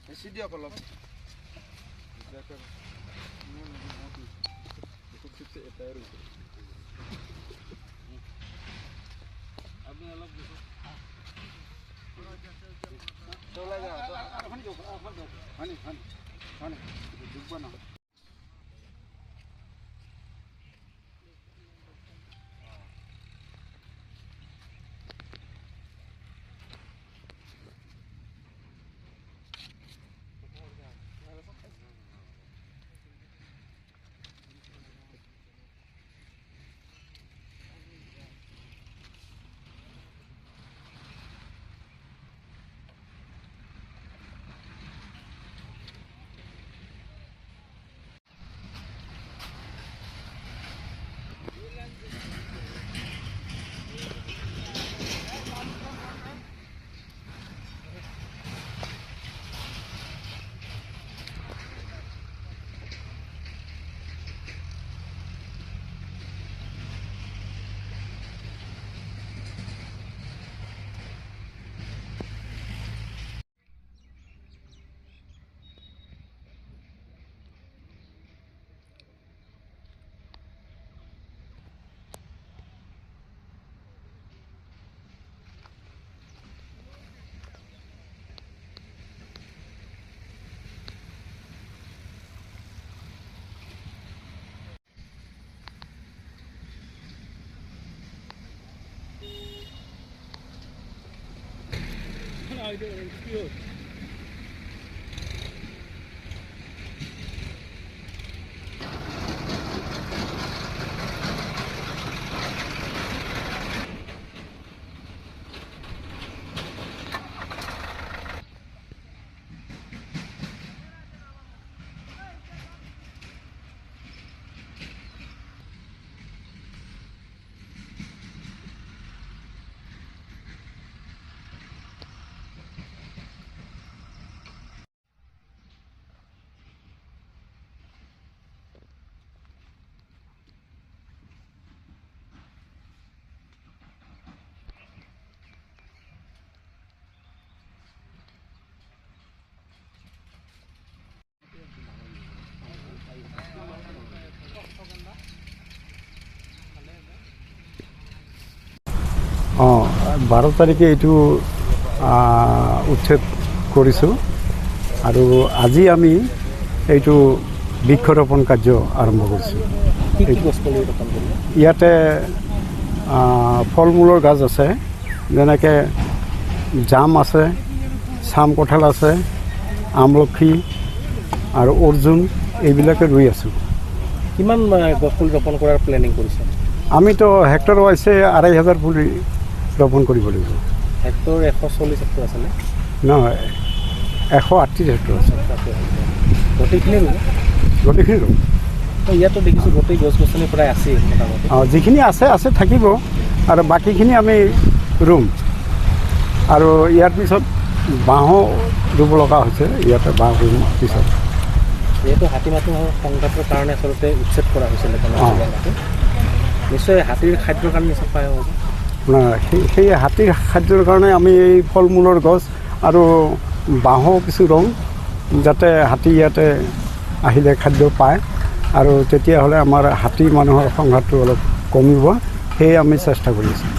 বেছি দিয়ক অলপ আপনি অলপ ডুবব না অঁ 12 তাৰিখে এইটো উচ্ছেদ কৰিছোঁ আৰু আজি আমি এইটো বৃক্ষৰোপণ কাৰ্য আৰম্ভ কৰিছোঁ। ইয়াতে ফল মূলৰ গাছ আছে, যেনেকৈ জাম আছে, চাম কঁঠাল আছে, আমলখি আৰু অৰ্জুন, এইবিলাকে ৰুই আছোঁ। কিমান গছ পুলি ৰোপণ কৰাৰ প্লেনিং কৰিছে? আমিতো হেক্টৰ ৱাইছে 2500 পুলি ৰোপণ কৰিব লাগিব। হেক্টৰ 140 হেক্টৰ আছেনে? নহয়, 138 হেক্টৰ আছে। গোটেইখিনি ৰুব? গোটেইখিনি ৰুম। ইয়াতো দেখিছোঁ গোটেই গছ গছনি প্ৰায় আছেই মোটামুটি। অঁ, যিখিনি আছে থাকিব আৰু বাকীখিনি আমি ৰুম। আৰু ইয়াৰ পিছত বাঁহো ৰুব লগা হৈছে, ইয়াতে বাঁহ ৰুম পিছত। যিহেতু হাতী মানুহৰ সংঘাতৰ কাৰণে আচলতে উচ্ছেদ কৰা হৈছিলে, নিশ্চয় হাতীৰ খাদ্যৰ কাৰণে নিশ্চয় পাই হ'ব। সেই হাতীৰ খাদ্যৰ কাৰণে আমি এই ফল মূলৰ গছ আৰু বাঁহো কিছু ৰুম, যাতে হাতী ইয়াতে আহিলে খাদ্য পায় আৰু তেতিয়াহ'লে আমাৰ হাতী মানুহৰ সংঘাতটো অলপ কমিব, সেয়ে আমি চেষ্টা কৰি আছোঁ।